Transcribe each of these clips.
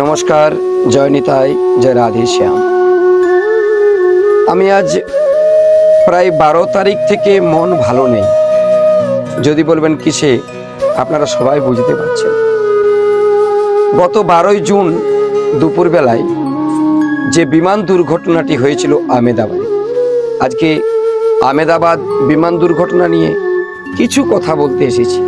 নমস্কার, জয় নিতাই, জয় রাধে শ্যাম। আমি আজ প্রায় 12 তারিখ থেকে মন ভালো নেই। যদি বলবেন কিসে, আপনারা সবাই বুঝতে পারছেন। গত 12 জুন দুপুরবেলায় যে বিমান দুর্ঘটনাটি হয়েছিল আহমেদাবাদে, আজকে আহমেদাবাদ বিমান দুর্ঘটনা নিয়ে কিছু কথা বলতে এসেছি।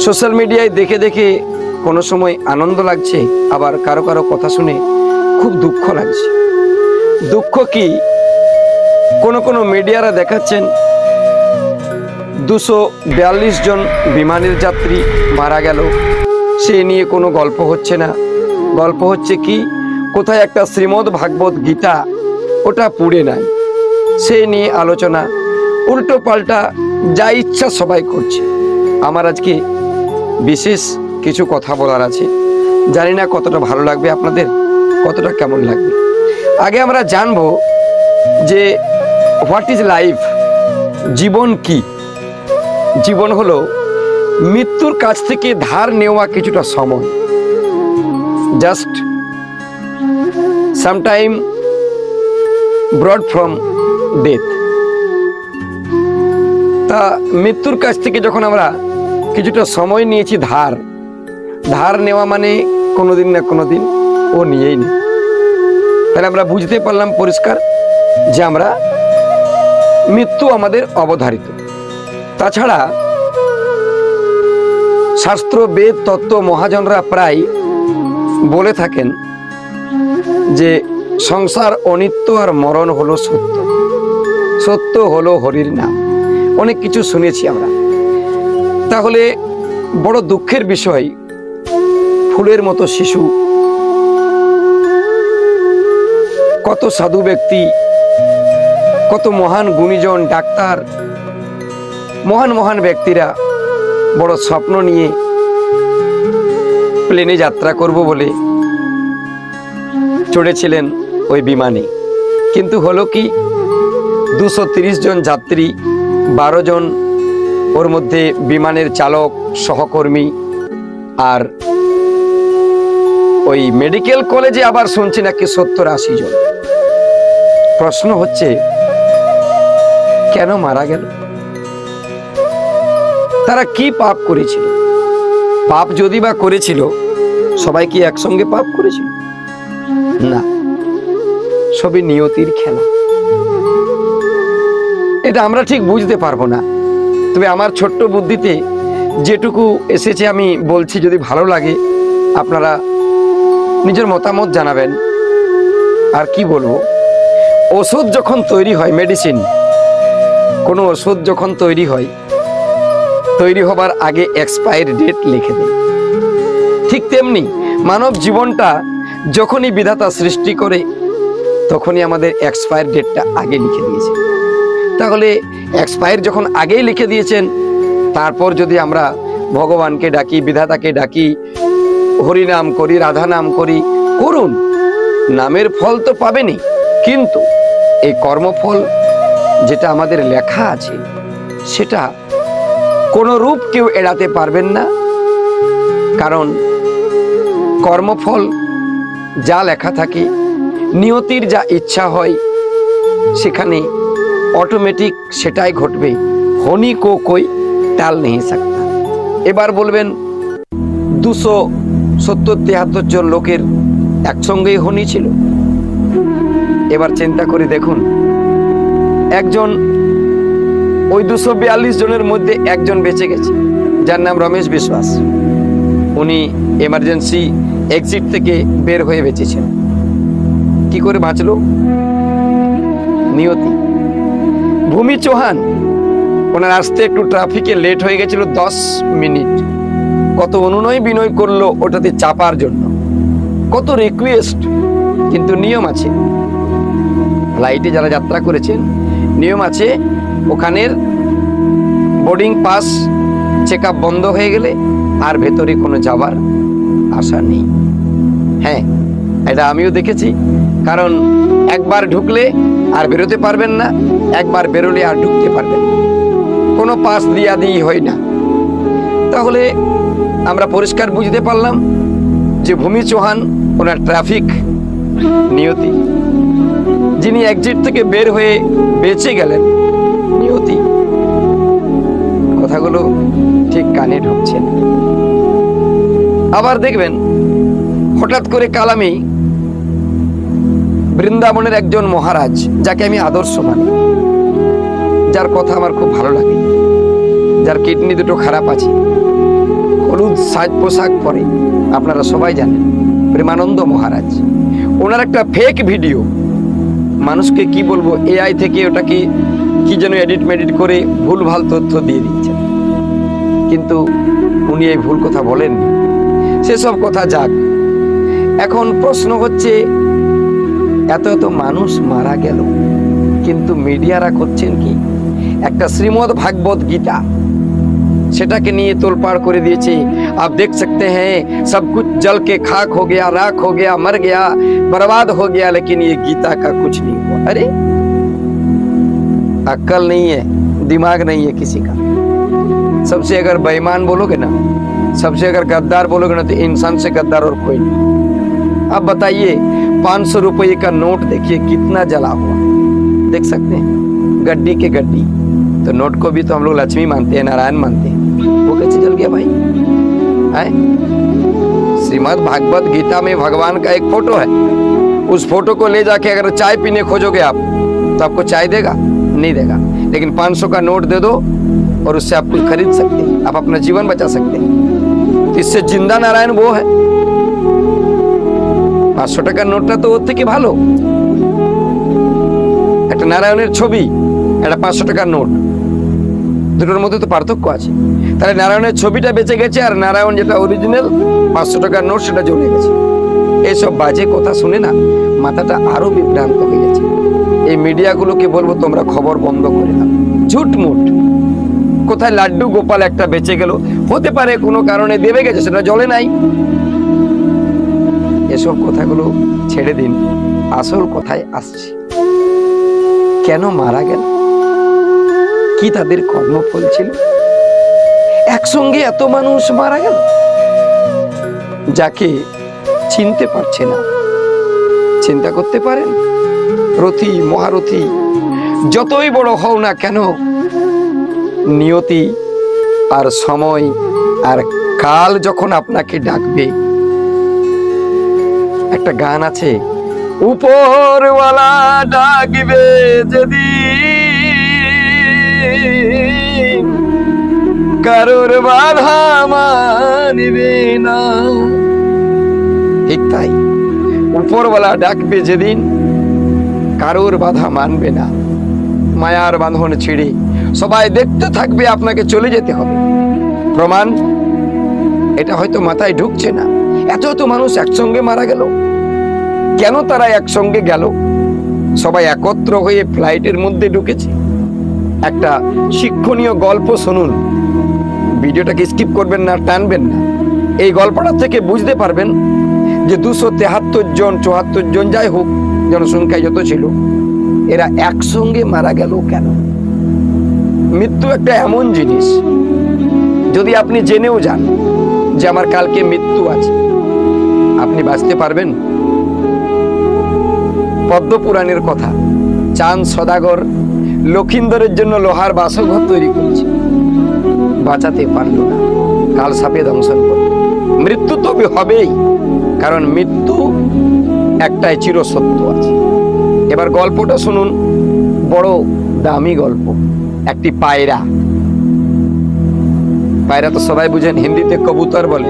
সোশ্যাল মিডিয়ায় দেখে দেখে কোনো সময় আনন্দ লাগছে, আবার কারো কারো কথা শুনে খুব দুঃখ লাগছে। দুঃখ কি, কোনো মিডিয়ারা দেখাচ্ছেন 242 জন বিমানের যাত্রী মারা গেল, সে নিয়ে কোনো গল্প হচ্ছে না। গল্প হচ্ছে কি, কোথায় একটা শ্রীমদ্ ভাগবত গীতা ওটা পুড়ে নাই, সে নিয়ে আলোচনা, উল্টো পাল্টা যা ইচ্ছা সবাই করছে। আমার আজকে বিশেষ কিছু কথা বলার আছে, জানি না কতটা ভালো লাগবে আপনাদের, কতটা কেমন লাগবে। আগে আমরা জানবো যে হোয়াট ইজ লাইফ, জীবন কি। জীবন হলো মৃত্যুর কাছ থেকে ধার নেওয়া কিছুটা সময়, just some time borrowed from death. তা মৃত্যুর কাছ থেকে যখন আমরা কিছুটা সময় নিয়েছি ধার নেওয়া মানে কোনোদিন না কোনোদিন ও নিয়েই নেই। তাহলে আমরা বুঝতে পারলাম পরিষ্কার যে আমরা মৃত্যু আমাদের অবধারিত। তাছাড়া শাস্ত্র, বেদ, তত্ত্ব মহাজনরা প্রায় বলে থাকেন যে সংসার অনিত্য আর মরণ হলো সত্য, সত্য হলো হরির নাম। অনেক কিছু শুনেছি আমরা। তাহলে বড় দুঃখের বিষয়, ফুলের মতো শিশু, কত সাধু ব্যক্তি, কত মহান গুণীজন, ডাক্তার, মহান ব্যক্তিরা বড় স্বপ্ন নিয়ে প্লেনে যাত্রা করব বলে চড়েছিলেন ওই বিমানে। কিন্তু হলো কি, 230 জন যাত্রী, 12 জন ওর মধ্যে বিমানের চালক, সহকর্মী, আর ওই মেডিকেল কলেজে আবার শুনছি নাকি 70-80 জন। প্রশ্ন হচ্ছে কেন মারা গেল? তারা কি পাপ করেছিল? পাপ যদি বা করেছিল, সবাই কি একসঙ্গে পাপ করেছিল? না, সবই নিয়তির খেলা। এটা আমরা ঠিক বুঝতে পারবো না, তবে আমার ছোট্ট বুদ্ধিতে যেটুকু এসেছে আমি বলছি। যদি ভালো লাগে আপনারা নিজের মতামত জানাবেন। আর কি বলবো, ওষুধ যখন তৈরি হয়, মেডিসিন, কোনো ওষুধ যখন তৈরি হয়, তৈরি হবার আগে এক্সপায়ার ডেট লিখে দেয়। ঠিক তেমনি মানব জীবনটা যখনই বিধাতা সৃষ্টি করে, তখনই আমাদের এক্সপায়ার ডেটটা আগে লিখে দিয়েছে। তাহলে এক্সপায়ার যখন আগেই লিখে দিয়েছেন, তারপর যদি আমরা ভগবানকে ডাকি, বিধাতাকে ডাকি, হরিনাম করি, রাধা নাম করি, করুন, নামের ফল তো পাবেনই, কিন্তু এই কর্মফল যেটা আমাদের লেখা আছে, সেটা কোনো রূপ কেউ এড়াতে পারবেন না। কারণ কর্মফল যা লেখা থাকে, নিয়তির যা ইচ্ছা হয়, সেখানে অটোমেটিক সেটাই ঘটবে। হোনি কো কোই টাল নেই सकता। এবার বলবেন 270-73 জন লোকের একসঙ্গেই হোনি ছিল। এবার চিন্তা করে দেখুন, একজন, ওই 242 জনের মধ্যে একজন বেঁচে গেছে, যার নাম রমেশ বিশ্বাস। উনি এমার্জেন্সি এক্সিট থেকে বের হয়ে বেঁচেছেন। কি করে বাঁচলো? নিয়তি। ভূমি চৌহান, ওনার আসতে একটু ট্রাফিকে লেট হয়ে গেছিল 10 মিনিট। কত অনুনয় বিনয় করলো ওটাতে চাপার জন্য, কত রিকোয়েস্ট, কিন্তু নিয়ম আছে। ফ্লাইটে যারা যাত্রা করেছেন, নিয়ম আছে, ওখানের বোর্ডিং পাস চেক আপ বন্ধ হয়ে গেলে আর ভেতরে কোনো যাবার আশা নেই। হ্যাঁ, এটা আমিও দেখেছি। কারণ একবার ঢুকলে আর বেরোতে পারবেন না, একবার বেরোলে আর ঢুকতে পারবেন না, কোনো পাস দিয়া হয় না। তাহলে আমরা পরিষ্কার বুঝতে পারলাম যে যে ভূমি চৌহান ওনার ট্রাফিক নিয়তি, যিনি এক্সিট থেকে বের হয়ে বেঁচে গেলেন নিয়তি। কথাগুলো ঠিক কানে ঢুকছে না। আবার দেখবেন হঠাৎ করে কালামি বৃন্দাবনের একজন মহারাজ, যাকে আমি আদর্শ মানি, যার কথা আমার খুব ভালো লাগে, যার কিডনি দুটো খারাপ আছে, হলুদ সাজ পোশাক পরে, আপনারা সবাই জানেন, প্রেমানন্দ মহারাজ। ওনার একটা ফেক ভিডিও, মানুষকে কি বলবো, এআই থেকে ওটাকে কি যেন এডিট মেডিট করে ভুলভাল তথ্য দিয়ে দিচ্ছেন, কিন্তু উনি এই ভুল কথা বলেননি। সেসব কথা যাক, এখন প্রশ্ন হচ্ছে এত এত মানুষ মারা গেল, কিন্তু মিডিয়ারা করছেন কি, একটা শ্রীমদ্ ভাগবত গীতা সেটাকে নিয়ে তোলপাড় করে দিয়েছে। आप देख सकते हैं सब कुछ जल के खाक हो गया, राख हो गया, मर गया, बर्बाद हो गया, लेकिन ये गीता का कुछ नहीं हुआ। अरे अक्ल नहीं है, दिमाग नहीं है किसी का। सबसे अगर बेईमान बोलोगे ना, सबसे अगर गद्दार बोलोगे ना, तो इंसान से गद्दार और कोई नहीं। अब बताइए 500 रुपये का नोट देखिए कितना जला हुआ, देख सकते हैं, गड्डी के गड्डी। तो नोट को भी तो हम लोग लक्ष्मी मानते हैं, नारायण मानते हैं, वो कैसे जल गया भाई? है श्रीमद् भागवत गीता में भगवान का एक फोटो है, उस फोटो को ले जाके अगर चाय पीने खोजोगे आप, तो आपको चाय देगा? नहीं देगा। लेकिन 500 का नोट दे दो और उससे आप कुछ खरीद सकते हैं, आप अपना जीवन बचा सकते हैं। तो इससे जिंदा नारायण वो है। 500 টাকার নোটটা তো ওর থেকে ভালো। একটা নারায়ণের ছবি, একটা 500 টাকার নোট, দুটোর মধ্যে তো পার্থক্য আছে। তাহলে নারায়ণের ছবিটা বেঁচে গেছে, আর নারায়ণ যেটা অরিজিনাল 500 টাকার নোট সেটা জ্বলে গেছে। এইসব বাজে কথা শুনে না মাথাটা আরো বিভ্রান্ত হয়ে গেছে। এই মিডিয়াগুলোকে বলবো তোমরা খবর বন্ধ করে দাও, ঝুটমুট। কোথায় লাড্ডু গোপাল একটা বেঁচে গেল, হতে পারে কোনো কারণে দেবে গেছে, সেটা জ্বলে নাই। এসব কথাগুলো ছেড়ে দিন, আসল কথায় আসছি। কেন মারা গেল? কি তাদের কর্মফল ছিল? একসঙ্গে এত মানুষ মারা গেল, যাকে চিনতে পারছে না। চিন্তা করতে পারেন, রথী মহারথী যতই বড় হও না কেন, নিয়তি আর সময় আর কাল যখন আপনাকে ডাকবে। একটা গান আছে, উপরওয়ালা ডাকবে যেদিন, কারোর বাধা মানবে না। ঠিক তাই, উপরওয়ালা ডাকবে যেদিন, কারোর বাধা মানবে না। মায়ার বাঁধন ছিঁড়ে সবাই দেখতে থাকবে, আপনাকে চলে যেতে হবে। প্রমাণ, এটা হয়তো মাথায় ঢুকছে না। এত এত মানুষ একসঙ্গে মারা গেল, কেন তারা একসঙ্গে গেল? সবাই একত্র হয়ে ফ্লাইটের মধ্যে ঢুকেছে। একটা শিক্ষণীয় গল্প শুনুন, ভিডিওটাকে স্কিপ করবেন না, টানবেন না। এই গল্পটা থেকে বুঝতে পারবেন যে 273 জন 74 জন যাই হোক জনসংখ্যায় যত ছিল, এরা একসঙ্গে মারা গেল কেন? মৃত্যু একটা এমন জিনিস, যদি আপনি জেনেও যান যে আমার কালকে মৃত্যু আছে, আপনি বাঁচতে পারবেন? পদ্মপুরাণের কথা, চাঁদ সদাগর লক্ষিন্দরের জন্য লোহার বাসঘর তৈরি করছে, বাঁচাতে পারল না, কাল সাপে দংশন করল। মৃত্যু তো হবেই, কারণ মৃত্যু একটাই চিরসত্য আছে। এবার গল্পটা শুনুন, বড় দামি গল্প। একটি পায়রা, পায়রা তো সবাই বুঝেন, হিন্দিতে কবুতর বলে,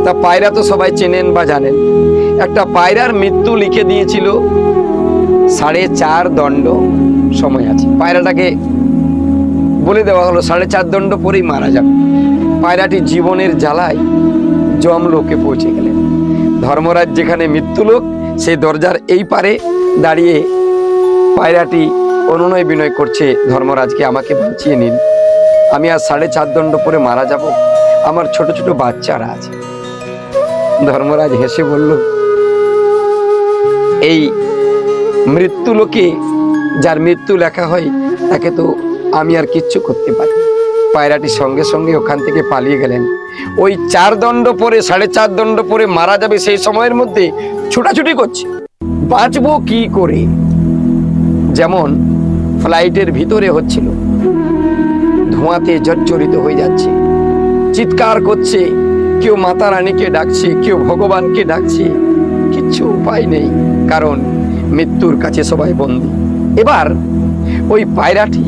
তা পায়রা তো সবাই চেনেন বা জানেন। একটা পায়রার মৃত্যু লিখে দিয়েছিল 4.5 দণ্ড সময় আছে। পায়রাটাকে বলে দেওয়া হলো 4.5 দণ্ড পরেই মারা যাবে। পায়রাটি জীবনের জ্বালায় যমলোকে পৌঁছে গেলেন। ধর্মরাজ যেখানে মৃত্যুলোক, সেই দরজার এই পারে দাঁড়িয়ে পায়রাটি অনুনয় বিনয় করছে ধর্মরাজকে, আমাকে বাঁচিয়ে নিন, আমি আর 4.5 দণ্ড পরে মারা যাব, আমার ছোট ছোট বাচ্চারা আছে। ধর্মরাজ হেসে বলল, এই মৃত্যু লোকে যার মৃত্যু লেখা হয় তাকে তো আমি আর কিচ্ছু করতে পারি, পায়রাটি সঙ্গে সঙ্গে ওখান থেকে পালিয়ে গেলেন। ওই 4 দণ্ড পরে 4.5 দণ্ড পরে মারা যাবে সেই সময়ের মধ্যে ছোটাছুটি করছে, বাঁচবো কি করে। যেমন ফ্লাইটের ভিতরে হচ্ছিল, ধোঁয়াতে জর্জরিত হয়ে যাচ্ছে, চিৎকার করছে, কেউ মাতা রানীকে ডাকছে, কেউ ভগবানকে ডাকছে, কিচ্ছু উপায় নেই, কারণ মৃত্যুর কাছে সবাই বন্দী। এবার ওই পায়রাটি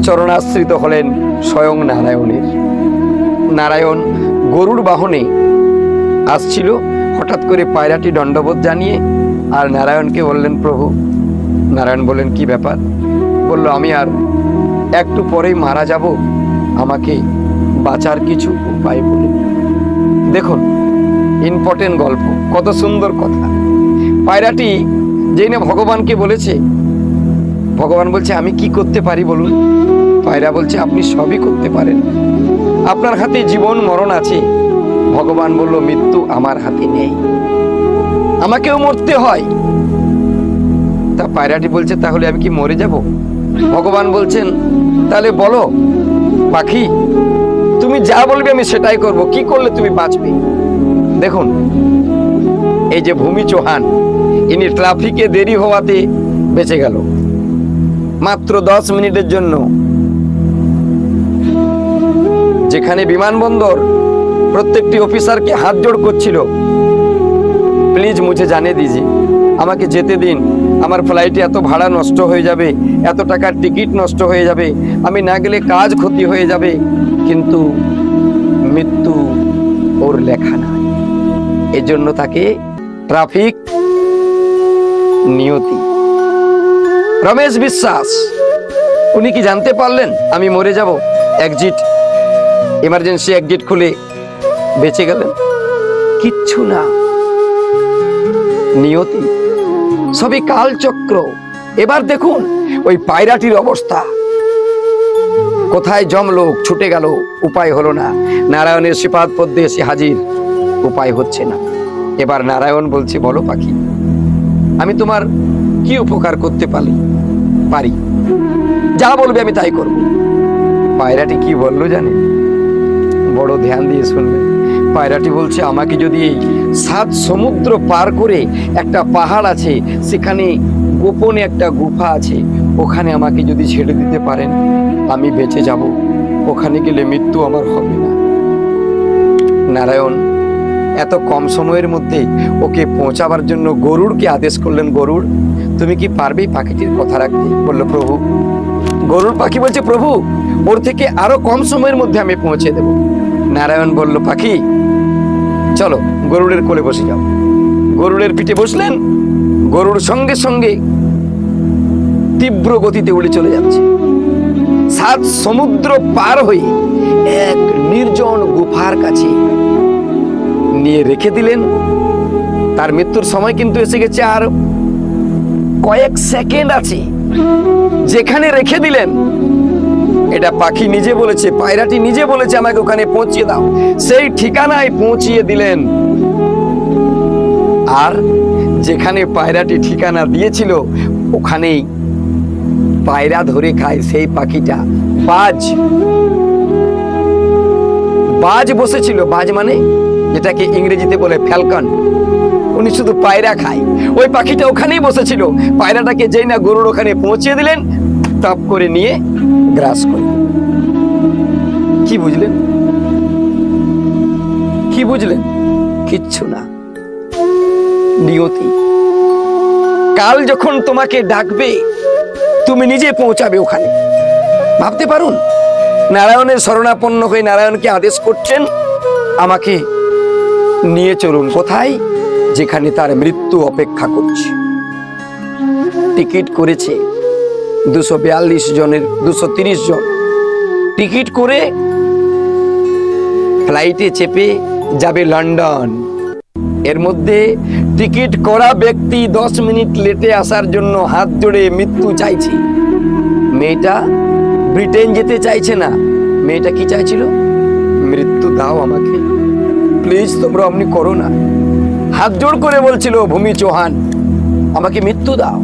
চরণাশ্রিত হলেন স্বয়ং নারায়ণের। নারায়ণ গরুর বাহনে আসছিল, হঠাৎ করে পায়রাটি দণ্ডবোধ জানিয়ে আর নারায়ণকে বললেন, প্রভু। নারায়ণ বললেন, কি ব্যাপার? বলল, আমি আর একটু পরেই মারা যাব, আমাকে বাঁচার কিছু উপায় বলে। দেখুন, ইম্পর্টেন্ট গল্প, কত সুন্দর কথা। পায়রাটি যেই না ভগবানকে বলেছে, ভগবান বলছে, আমি কি করতে পারি বলুন? পায়রা বলছে, আপনি সবই করতে পারেন, আপনার হাতে জীবন মরণ আছে। ভগবান বলল, মৃত্যু আমার হাতে নেই, আমাকেও মরতে হয়। তা পায়রাটি বলছে, তাহলে আমি কি মরে যাব? ভগবান বলছেন, তাহলে বলো পাখি, তুমি যা বলবে আমি সেটাই করব, কি করলে তুমি বাঁচবে। দেখুন, এই যে ভূমি চৌহান, ইনি ট্রাফিকে দেরি হওয়াতে বেঁচে গেল। মাত্র 10 মিনিটের জন্য, যেখানে বিমানবন্দর প্রত্যেকটি অফিসারকে হাত জোড় করছিল, প্লিজ মুঝে জানিয়ে দিজি, আমাকে যেতে দিন, আমার ফ্লাইটে এত ভাড়া নষ্ট হয়ে যাবে, এত টাকার টিকিট নষ্ট হয়ে যাবে, আমি না গেলে কাজ ক্ষতি হয়ে যাবে। কিন্তু মৃত্যু ওর লেখা নাই, এজন্য তাকে ট্রাফিক নিয়তি। রমেশ বিশ্বাস, উনি কি জানতে পারলেন আমি মরে যাব? এক্সিট, এমার্জেন্সি এক্সিট খুলে বেঁচে গেলেন। কিচ্ছু না, নিয়তি, সবই কালচক্র। এবার দেখুন ওই পায়রাটির অবস্থা, কোথায় জমলোক, ছুটে গেল, উপায় হলো না। নারায়ণের শ্রীপাদ পদ্মে এসে হাজির, উপায় হচ্ছে না। এবার নারায়ণ বলছে, বলো পাখি, আমি তোমার কি উপকার করতে পারি, যা বলবে আমি তাই করব। পায়রাটি কি বললো জানে? বড় ধ্যান দিয়ে শুনবে। পায়রাটি বলছে, আমাকে যদি এই 7 সমুদ্র পার করে একটা পাহাড় আছে, সেখানে গোপনে একটা গুফা আছে, ওখানে আমাকে যদি ছেড়ে দিতে পারেন আমি বেঁচে যাব, ওখানে গেলে মৃত্যু আমার হবে না। নারায়ণ এত কম সময়ের মধ্যে ওকে পৌঁছাবার জন্য গরুড়কে আদেশ করলেন, গরুড় তুমি কি পারবে পাখিটির কথা রাখতে? বলল, প্রভু। গরুড় পাখি বলছে, প্রভু ওর থেকে আরো কম সময়ের মধ্যে আমি পৌঁছে দেব। নারায়ণ বলল, পাখি চলো গরুড়ের কোলে বসে যাও। গরুড়ের পিঠে বসলেন, গরুড় সঙ্গে সঙ্গে তীব্র গতিতে উড়ে চলে যাচ্ছে। 7 সমুদ্র পার হয়ে এক নির্জন গুফার কাছে নিয়ে রেখে দিলেন। তার মৃত্যুর সময় কিন্তু এসে গেছে, আর কয়েক সেকেন্ড আছে। যেখানে রেখে দিলেন, এটা পাখি নিজে বলেছে, পায়রাটি নিজে বলেছে আমাকে ওখানে পৌঁছিয়ে দাও, সেই ঠিকানায় পৌঁছিয়ে দিলেন। আর যেখানে পায়রাটি ঠিকানা দিয়েছিল, ওখানেই পায়রা ধরে খায় সেই পাখিটা, বাজ বসেছিল। বাজ মানে যেটাকে ইংরেজিতে বলে ফ্যালকন, উনি শুধু পায়রা খায়। ওই পাখিটা ওখানেই বসেছিল। পায়রাটাকে যেই না গরুর ওখানে পৌঁছে দিলেন, তাপ করে নিয়ে গ্রাস করে। কি বুঝলেন? কি বুঝলেন? কিচ্ছু না, নিয়তি। কাল যখন তোমাকে ডাকবে, তুমি নিজে পৌঁছাবে ওখানে। ভাবতে পারুন, নারায়ণের শরণাপন্ন হয়ে নারায়ণকে আদেশ করছেন, আমাকে নিয়ে চলুন কোথায়? যেখানে তার মৃত্যু অপেক্ষা করছে। টিকিট করেছে 242 জনের, 230 জন টিকিট করে ফ্লাইটে চেপে যাবে লন্ডন। এর মধ্যে টিকিট করা ব্যক্তি 10 মিনিট লেটে আসার জন্য হাত জোড়ে মৃত্যু চাইছে। মেয়েটা ব্রিটেন যেতে চাইছে না, মেয়েটা কি চাইছিল? মৃত্যু দাও আমাকে, প্লিজ তোমরা অমনি করো না। হাত জোড় করে বলছিল, ভূমি চৌহান আমাকে মৃত্যু দাও।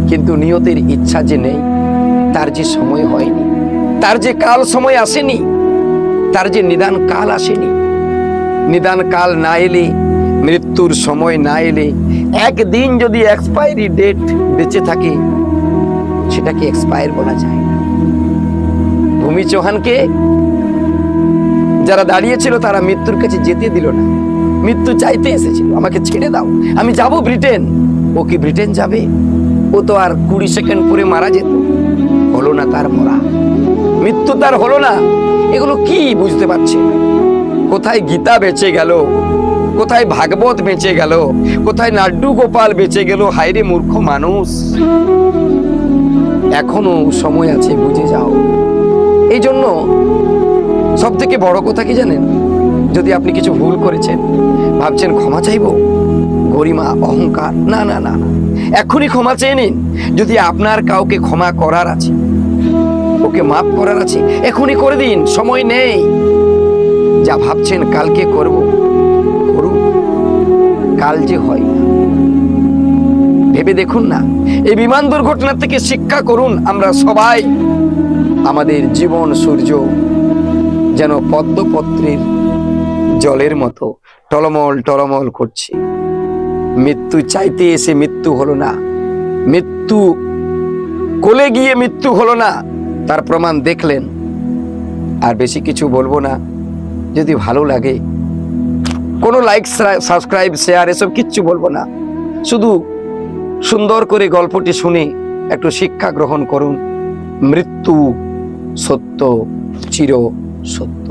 কিন্তু নিয়তির ইচ্ছা যে নেই, তার যে সময় হয়নি, তার যে কাল সময় আসেনি, তার যে নিদান কাল আসেনি। নিদান কাল না এলে, মৃত্যুর সময় না এলে, একদিন যদি এক্সপায়ারি ডেট বেঁচে থাকে, সেটাকে এক্সপায়ার বলা যায় না। ভূমি চৌহানকে যারা দাঁড়িয়েছিল তারা মৃত্যুর কাছে যেতে দিল না। মৃত্যু চাইতে এসেছিল, আমাকে ছেড়ে দাও, আমি যাব ব্রিটেন। ও কি ব্রিটেন যাবে? ও তো আর 20 সেকেন্ড পরে মারা যেত। হলো না তার মরা, মৃত্যু তার হলো না। এগুলো কি বুঝতে পারছে? কোথায় গীতা বেঁচে গেল, কোথায় ভাগবত বেঁচে গেল, কোথায় নাড্ডু গোপাল বেঁচে গেল? হায়রে মূর্খ মানুষ, এখনো সময় আছে, বুঝে যাও। এই জন্য সব থেকে বড় কথা কি জানেন? যদি আপনি কিছু ভুল করেছেন, ভাবছেন ক্ষমা চাইবো, গরিমা, অহংকার, না না না না, এখনই ক্ষমা চেয়ে নিন। যদি আপনার কাউকে ক্ষমা করার আছে, ওকে মাফ করার আছে, এখনই করে দিন, সময় নেই। যা ভাবছেন কালকে করব, করুন, কাল যে হয় না। ভেবে দেখুন না, এই বিমান দুর্ঘটনা থেকে শিক্ষা করুন আমরা সবাই। আমাদের জীবন সূর্য যেন পদ্মপত্রের জলের মতো টলমল টলমল করছে। মৃত্যু চাইতে এসে মৃত্যু হলো না, মৃত্যু কোলে গিয়ে মৃত্যু হলো না, তার প্রমাণ দেখলেন। আর বেশি কিছু বলবো না। যদি ভালো লাগে, কোনো লাইক, সাবস্ক্রাইব, শেয়ার এসব কিচ্ছু বলবো না। শুধু সুন্দর করে গল্পটি শুনে একটু শিক্ষা গ্রহণ করুন। মৃত্যু সত্য, চির সত্য।